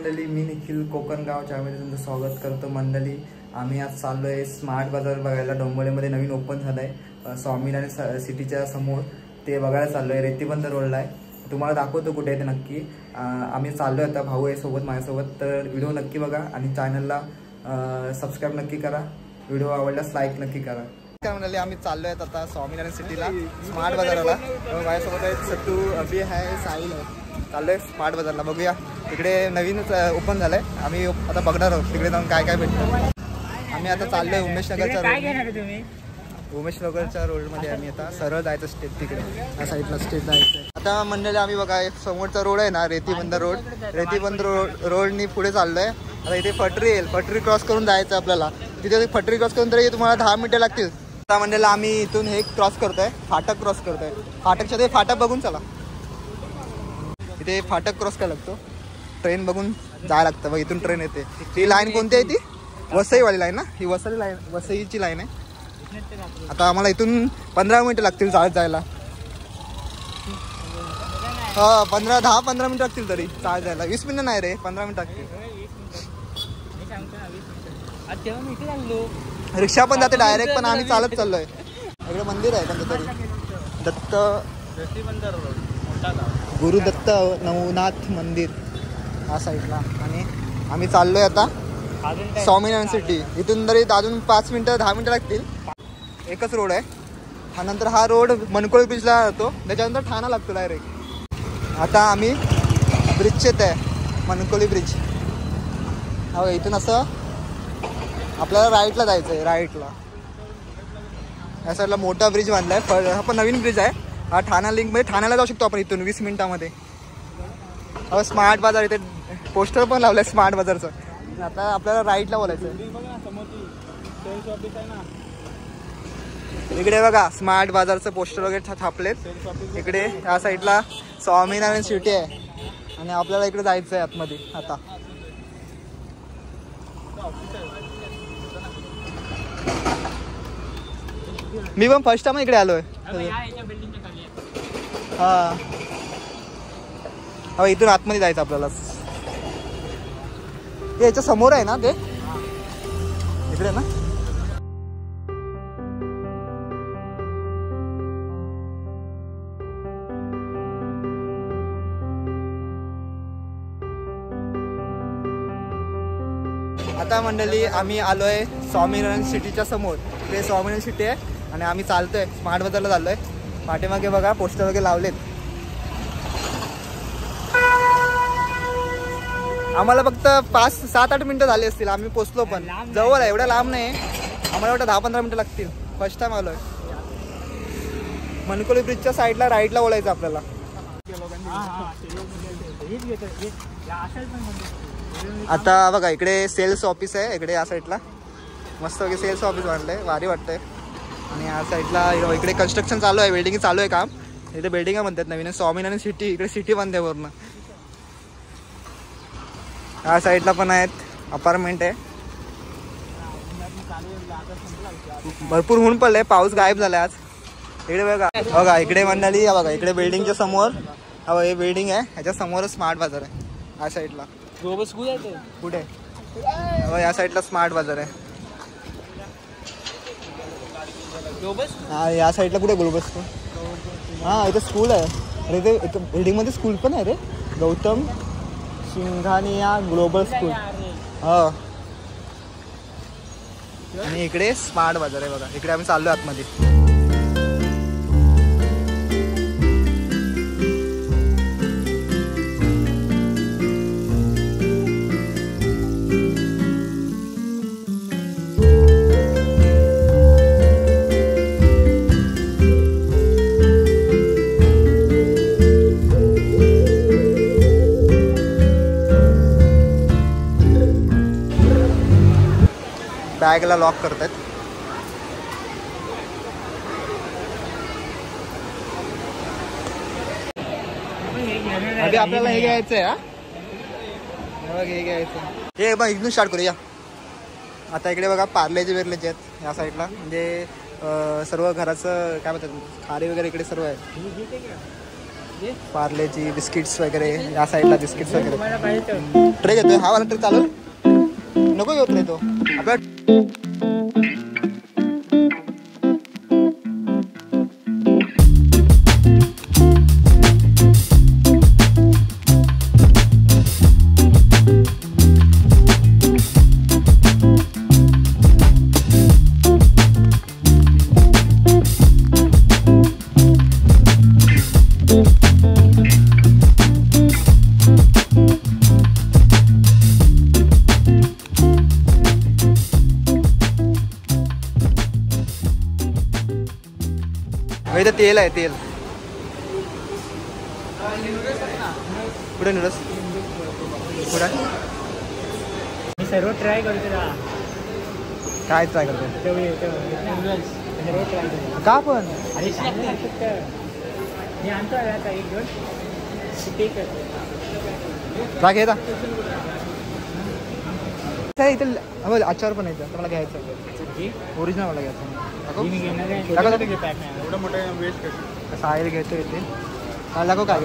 मंडळी, मी निखिल कोकणगाव चॅनलमध्ये तुमचं स्वागत करतो. मंडळी, आम्ही आज चाललो आहे स्मार्ट बाजार बघायला. डोंबिवलीमध्ये नवीन ओपन झालं आहे स्वामीनारायण सिटीच्या समोर. ते बघायला चाललो आहे. रेतीबंद रोडला आहे. तुम्हाला दाखवतो कुठे आहे ते नक्की. आम्ही चाललो आहे आता, भाऊ आहे सोबत माझ्यासोबत. तर व्हिडिओ नक्की बघा आणि चॅनलला सबस्क्राईब नक्की करा. व्हिडिओ आवडल्यास लाईक नक्की करा. काय म्हणाले, आम्ही चाललो आहेत आता स्वामीनारायण सिटीला स्मार्ट बाजाराला. माझ्यासोबत आहे सट्टू, अभि आहे, साहिल आहे. चाललो आहे स्मार्ट बाजारला. बघूया, तिकडे नवीनच ओपन झालं आहे. आम्ही आता बघणार आहोत तिकडे जाऊन काय काय भेटतं. आम्ही आता चाललो आहे उमेशनगरच्या रोडमध्ये. आम्ही आता सरळ जायचं स्टेट तिकडे, या साईडला स्टेट जायचं. आता मंडळी आम्ही बघा, समोरचा रोड आहे ना, रेतीबंद रोडनी पुढे चाललो आहे. आता इथे फटरी येईल, फटरी क्रॉस करून जायचं आपल्याला. तिथे फटरी क्रॉस करून तरी तुम्हाला 10 मिनिटं लागतील. आता मंडळीला आम्ही इथून हे क्रॉस करतोय, फाटक क्रॉस करतोय. फाटकच्या ते फाटक बघून चला, इथे फाटक क्रॉस करायला लागतो. ट्रेन बघून जायला लागतं. बघ इथून ट्रेन येते. ती लाईन कोणती आहे? ती वसईवाली लाईन ना, ही वसईची लाईन आहे. आता आम्हाला इथून 15 मिनिटं लागतील चालत जायला. 10-15 मिनिटं लागतील तरी चालत जायला. 20 मिनिटं नाही रे, 15 मिनिटं लागतील. रिक्षा पण जाते डायरेक्ट, पण आम्ही चालत चाललोय. इकडे मंदिर आहे कोणतं तरी, दत्त गुरुदत्त नवनाथ मंदिर या साईडला. आणि आम्ही चाललोय आता स्वामीनारायण सिटी. इथून तरी अजून 5 मिनिटं 10 मिनिटं लागतील. एकच रोड आहे. त्यानंतर हा रोड मनकोळी ब्रिजला जातो, त्याच्यानंतर ठाणा लागतो डायरेक्ट. आता आम्ही ब्रिजचे येत आहे, मनकोळी ब्रिज. हो, इथून असं आपल्याला राईटला जायचं आहे. राईटला या साईडला मोठा ब्रिज बांधला आहे. हा पण नवीन ब्रिज आहे. हा ठाणा लिंकमध्ये ठाण्याला जाऊ शकतो आपण इथून 20 मिनिटामध्ये. हो, स्मार्ट बाजार, इथे पोस्टर पण लावलं आहे स्मार्ट बाजारचं. आता आपल्याला राईटला बोलायचं आहे. इकडे बघा स्मार्ट बाजारचं पोस्टर वगैरे छापलेत. इकडे या साईडला स्वामीनारायण सिटी आहे आणि आपल्याला इकडे जायचं आहे आतमध्ये. आता मी पण फर्स्ट टाइम इकडे आलोय. हा, इथून आतमध्ये जायचं आपल्याला. याच्या समोर आहे ना ते, इकडे ना. आता मंडळी आम्ही आलोय स्वामीनारायण सिटीच्या समोर. ते स्वामीनारायण सिटी आहे आणि आम्ही चालतोय स्मार्ट बाजारला चाललोय. पाठीमागे बघा पोस्टर वगैरे लावलेत. आम्हाला फक्त 5-7-8 मिनिटं झाली असतील. आम्ही पोचलो पण जवळ आहे, एवढ्या लांब नाही. आम्हाला एवढं 10-15 मिनिटं लागतील. फर्स्ट टाइम आलोय. मनकोळी ब्रिजच्या साईडला राईटला बोलायचं आपल्याला. आता बघा इकडे सेल्स ऑफिस आहे. इकडे या साईडला मस्त वगैरे सेल्स ऑफिस बांधलंय, भारी वाटतंय. आणि या साईडला इकडे कन्स्ट्रक्शन चालू आहे, बिल्डिंग चालू आहे काम. इथे बिल्डिंग म्हणतात नवीन स्वामीनारायण सिटी. इकडे सिटी बांधते वरून. या साईडला पण आहेत अपार्टमेंट आहे. भरपूर ऊन पडलंय, पाऊस गायब झालाय आज. इकडे बघा इकडे मंडळी, बघा इकडे बिल्डिंगच्या समोर हे बिल्डिंग आहे. ह्याच्या समोरच स्मार्ट बाजार आहे. या साईडला कुठे, या साईडला स्मार्ट बाजार आहे. हा, या साईडला कुठे ग्लोबल स्कूल. हा, इथे स्कूल आहे. अरे ते बिल्डिंग मध्ये स्कूल पण आहे रे, गौतम सिंघानिया ग्लोबल स्कूल. हो, आणि इकडे स्मार्ट बाजार आहे बघा. इकडे आम्ही चाललो आतमध्ये. बॅगला लॉक करतात. अभी आपल्याला हे घ्यायचं आहे. हे घ्यायचं, हे बघ इथून स्टार्ट करूया. आता इकडे बघा पार्लेचे बिर्लेचे आहेत या साईडला. म्हणजे सर्व घराचं काय म्हणतात, खारी वगैरे इकडे सर्व आहे. पार्लेची बिस्किट्स वगैरे या साईडला बिस्किट्स वगैरे. ट्रे घेतोय हा वाला ट्रे चालू नको घेत नाही तो आपला. इथं तेल आहे तेल. कुठे नूडल्स कुठे सर्व ट्राय करतो. काय ट्राय करतो का पण ट्राय घेता इथं आचार पण आहे मला घ्यायचं ओरिजिनल मला घ्यायचं. एवढं मोठं वेस्ट साहिल घेतो इथे लागो काय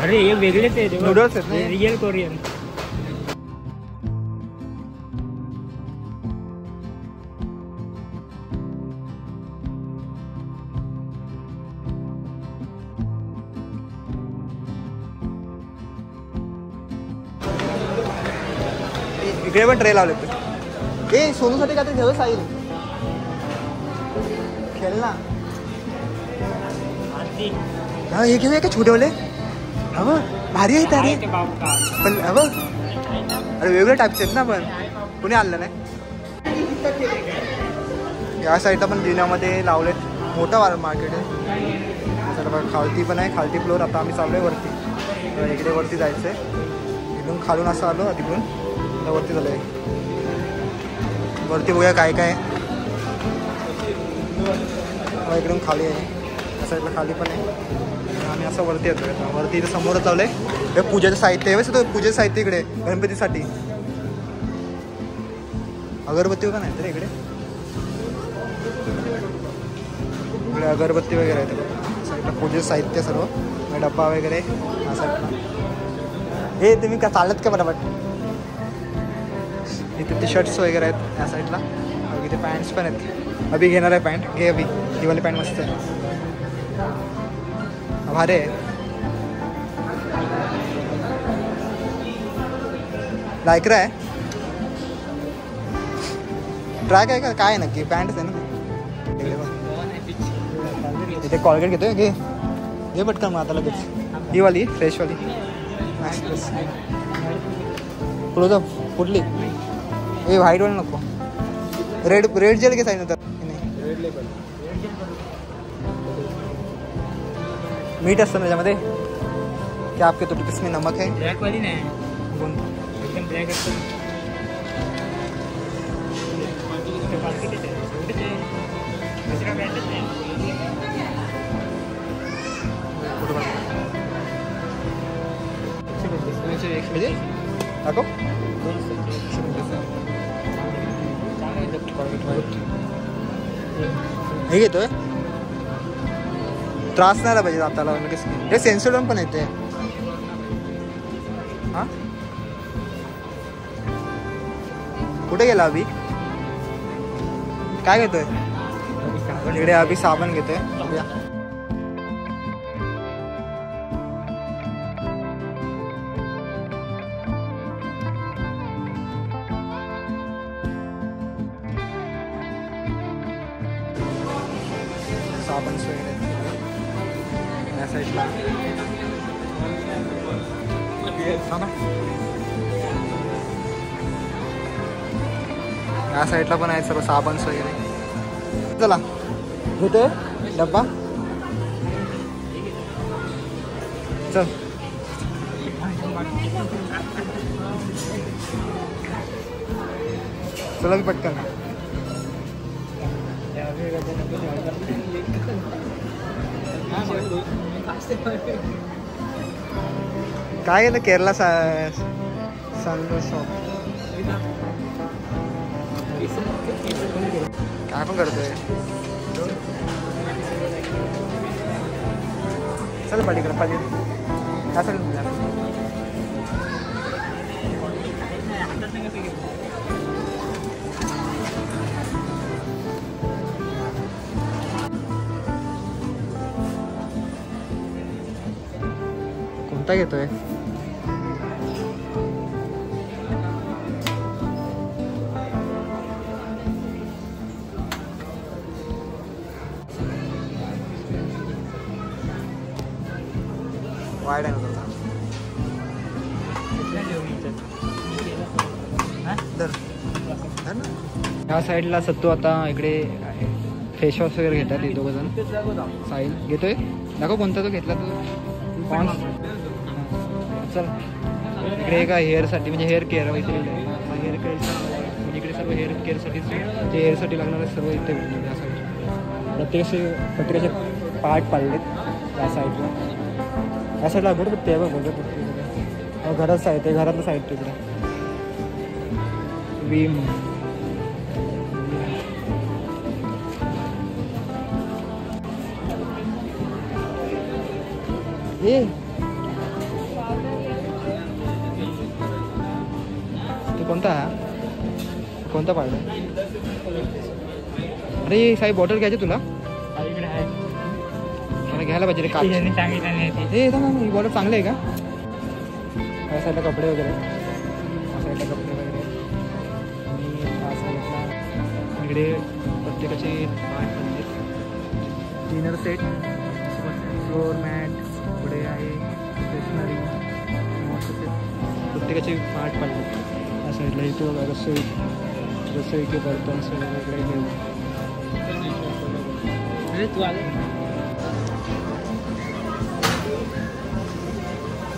अरे हे वेगळेच आहे नूडल्स आहेत ना रिअल कोरियन. इकडे पण ट्रे लावले ए सोनूसाठी काय ते घेऊ साहिल खेळ ना. हा हे घेऊया का छोटेवाले हवं भारी आहेत अरे पण हवं अरे वेगवेगळ्या टाईपचे आहेत ना पण कुणी आणलं नाही. या साईडला पण जिन्यामध्ये लावलेत मोठं वार मार्केट आहे. तर बघा खालती पण आहे खालती फ्लोअर. आता आम्ही चाललो आहे वरती इकडे वरती जायचं आहे. इकडून खालून असं आलो तिकडून वरती झालं आहे. वरती बघूया काय काय इकडून खाली आहे या साईडला खाली पण आहे. आम्ही असं वरती येतोय वरती इथं समोरच चाललंय. हे पूजेचं साहित्य आहे वैसे पूजेचं साहित्य इकडे गणपतीसाठी अगरबत्ती का नाही तर इकडे इकडे अगरबत्ती वगैरे आहे. साईडला पूजेचं साहित्य सर्व डब्बा वगैरे या साईडला. हे तुम्ही का चालत का बरोबर इथे टी शर्ट्स वगैरे आहेत या साईडला. इथे पॅन्ट्स पण आहेत. अभि घेणार आहे पॅन्ट घे अभि ही वाली पॅन्ट मस्त आहे भारी आहे. लायक्रा आहे ट्राय काय काय नक्की पॅन्टच आहे ना. इथे कॉलगेट घेतोय घे पटकन मग आता लगेच ही वाली फ्रेशवाली क्लोजअप कुठली ए व्हाईट वाली नको रेड जेल घे साईड तर मीठ असतं ना त्याच्यामध्ये क्या आपके तो इसमें नमक है ब्लैक वाली नहीं एकदम ब्लैक हे घेतोय त्रास नाही पाहिजे दाताला हे सेन्सोडम पण येते. हा कुठे गेला अभि काय घेतोय इकडे अभि साबण घेतोय. साबण वगैरे या साईडला या साईडला पण आहेत सर्व साबण वगैरे. चला घेतोय डब्बा चल. चला पटकन काय आहे केरला शॉप काय पण करतोय चल पलीकडे पलीकडे असेल. कोणता घेतोय? वाईट आहे ना तुला. ह्या साईडला सत्तू आता इकडे फेस वॉश वगैरे घेतात हे दोघं जण. साहिल घेतोय, दाखव कोणता तो घेतला तो. चल इकडे का हेअरसाठी म्हणजे हेअर केअर इथे हेअर केअर म्हणजे इकडे सर्व हेअर केअरसाठी जे हेअरसाठी लागणारे सर्व इथे भेटतात. या साईडला प्रत्येकाचे पार्ट पाडलेत या साईडला. या साईडला अगरबत्ती आहे बघ, अगरबत्ती घराचं आहे ते घरातलं साईड तिकडे. विम ये कोणता कोणता पाहिजे? अरे साई बॉटल घ्यायची तुला? मला घ्यायला पाहिजे रे. काय हे ही बॉटल चांगली आहे का? या साईडला कपडे वगैरे, या साईडला कपडे वगैरे आणि या साईडला इकडे प्रत्येकाचे डिनर सेट, फ्लोअर मॅट, पुढे आहे स्टेशनरी, प्रत्येकाचे पार्ट पाडले. या साईडला इथं रसोई के बर्तन वेगळे घेऊन.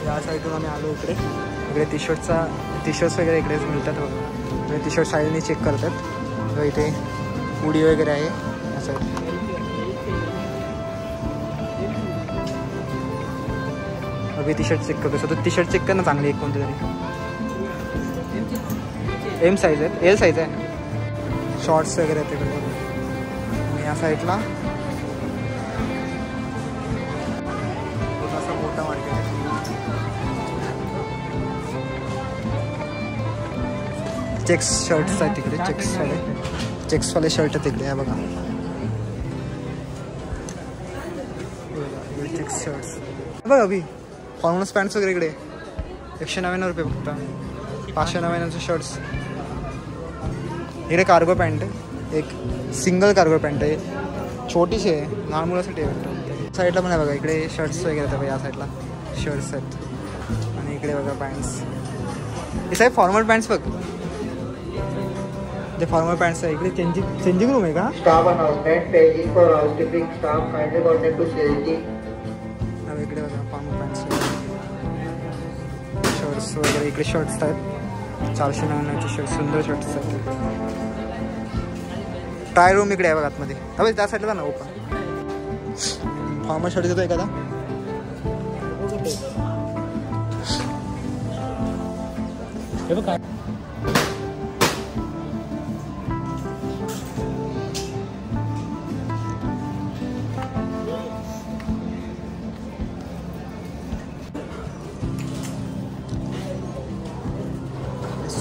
या साईडून आम्ही आलो इकडे. इकडे टी शर्ट्स वगैरे इकडेच मिळतात वगैरे. टी शर्ट साईडने चेक करतात. इथे हुडी वगैरे आहे या साईड. अभि टी शर्ट चेक करतो. टी शर्ट चेक कर ना चांगली एक कोणती तरी. एम साईज आहे, एल साईज आहे. शॉर्ट्स वगैरे आहेत तिकडे. आणि या साईडला असा मोठा मार्केट आहे. चेक्स शर्ट्स आहेत तिकडे, चेक्सवाले शर्ट आहेत तिकडे. बघा चेक्स शर्ट्स बघा. अभि फॉर्मल्स पॅन्ट्स वगैरे इकडे 199 रुपये फक्त. 599चे शर्ट्स. इकडे कार्गो पॅन्ट आहे, एक सिंगल कार्गो पॅन्ट आहे, छोटीशी आहे, लहान मुलासाठी आहे. साईडला पण आहे बघा, इकडे शर्ट्स वगैरे आहेत. या साईडला शर्ट्स आहेत आणि इकडे बघा पॅन्ट्स. हे साहेब फॉर्मल पॅन्ट्स बघ, ते फॉर्मल पॅन्ट्स आहे. इकडे चेंजिंग रूम आहे का? Staff announcement paging for housekeeping staff kindly contact to CLT. इकडे बघा फॉर्मल पॅन्ट्स शर्ट्स वगैरे. इकडे शर्ट्स आहेत 499चे शर्ट, सुंदर शर्ट्स आहेत. ट्राय रूम इकडे आहे बघा आतमध्ये. हवे त्या साईडला ना ओपन फॉर्मल शर्ट देतो एखादा.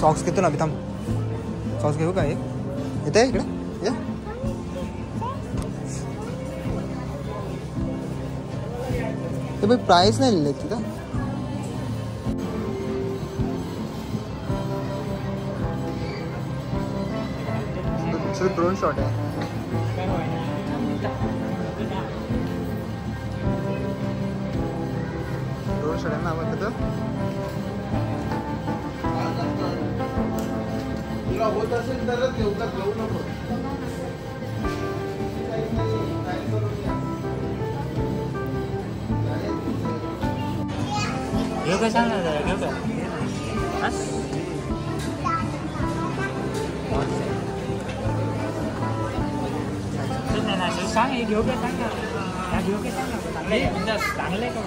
सॉक्स घेतो ना अभि, थांब. सॉक्स घेऊ का? येते इकडे ये. ते भाई प्राइस नाही लिहिले तिथं. ड्रोन शॉट आहे. ड्रोन शॉट आहे ना आवाज तिथं. होत असेल तरच घेऊ नको. घेऊ का सांग ना, घेऊ का? सांग हे घेऊ का सांग ना. घेऊ का सांग ना. चांगलं आहे का?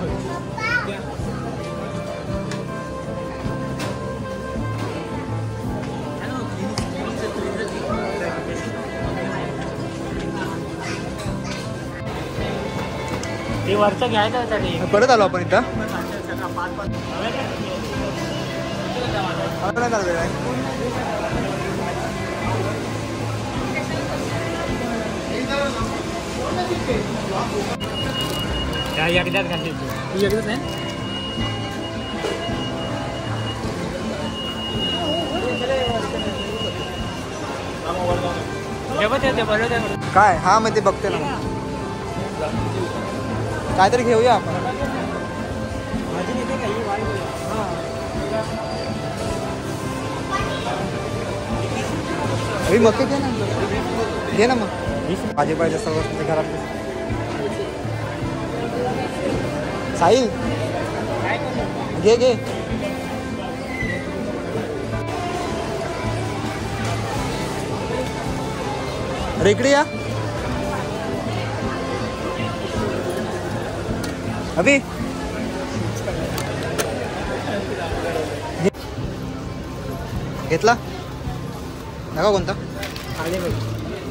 ते वरचं घ्यायचं होतं ते. परत आलो आपण इथं. एकदाच घालते तू एकदाच आहे. काय हा मग ते बघते ना. काहीतरी घेऊया आपण. अरे मग घे ना, घे ना मग. भाजी पाहिजे सर्व घरात. साहिल घे घे. अरे इकडे या अभि. घेतला नका कोणता.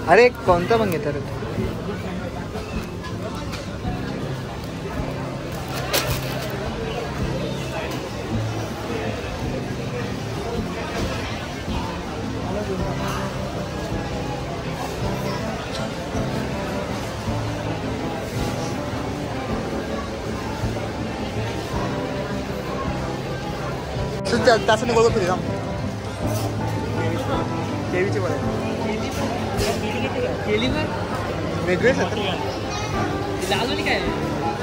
अरे कोणता पण घेता रे. तासाने गोळ फिरी जाम. केवीची बरं वेगळेच आहेत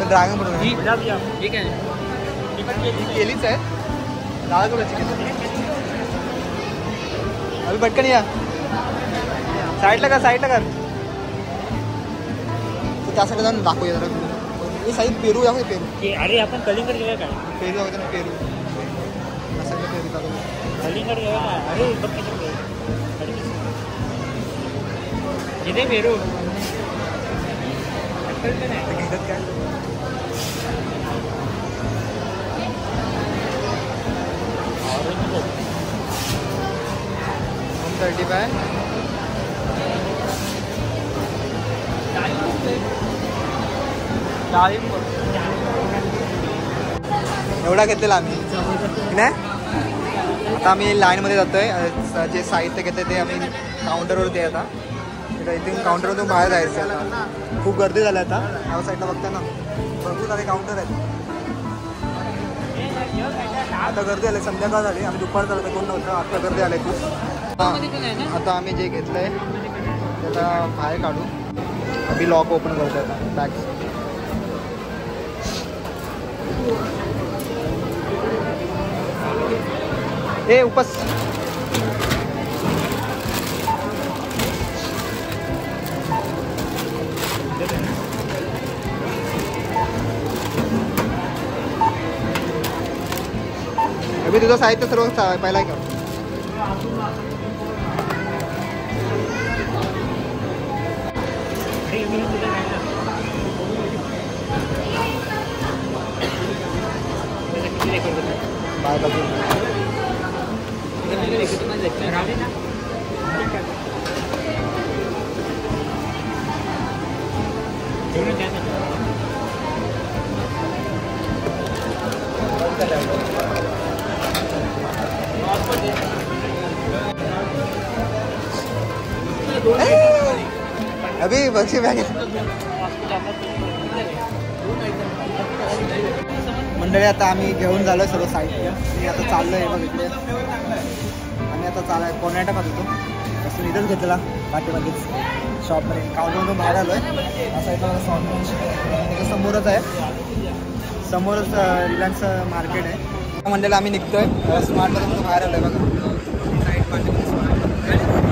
ड्रॅगन बरोबर केलीच आहे. डाळ कलरची केली. अभी पटकन या साईडला कर, साईडला कर. त्यासाठी जाऊन दाखवूया जरा. हे साईड पेरू या पेरू. अरे आपण कलिंगड घेऊया काय. पेरू आहे ना पेरू. कलिंगड घेऊया काय. अरे बघ किती पेरू घेतात काय. 135. एवढा घेतलेला आम्ही नाही. आता आम्ही लाईनमध्ये जातोय. जे साहित्य घेतलं ते आम्ही काउंटरवरती आहे. आता इथून काउंटरवरून बाहेर जायचं. आता खूप गर्दी झाली. आता या साईडला बघता ना भरपूर सारे काउंटर आहेत. आता गर्दी आली. संध्याकाळ झाली. आम्ही दुपार झालं तर कोण नव्हतं. आता गर्दी आली खूप. आता आम्ही जे घेतलं आहे त्याला बाहेर काढू. आम्ही लॉक ओपन करतो आता बॅग. ए उपस अभी तुझं साहित्य सर्व पहिला आहे का. Bye bye. अभी बक्षी बॅग मंडळी. आता आम्ही घेऊन झालोय सर्व साहित्य. मी आता चाललोय बघ इकडे. आम्ही आता चालाय कर्नाटकात होतो. तसं इथंच घेतला बाकीच शॉपमध्ये. काउंटरमधून बाहेर आलोय. असा इथं त्याच्या समोरच आहे. समोरच रिलायन्स मार्केट आहे. मंडळी आम्ही निघतोय स्मार्ट बाजारमधून बाहेर आलोय बघा. Side market smart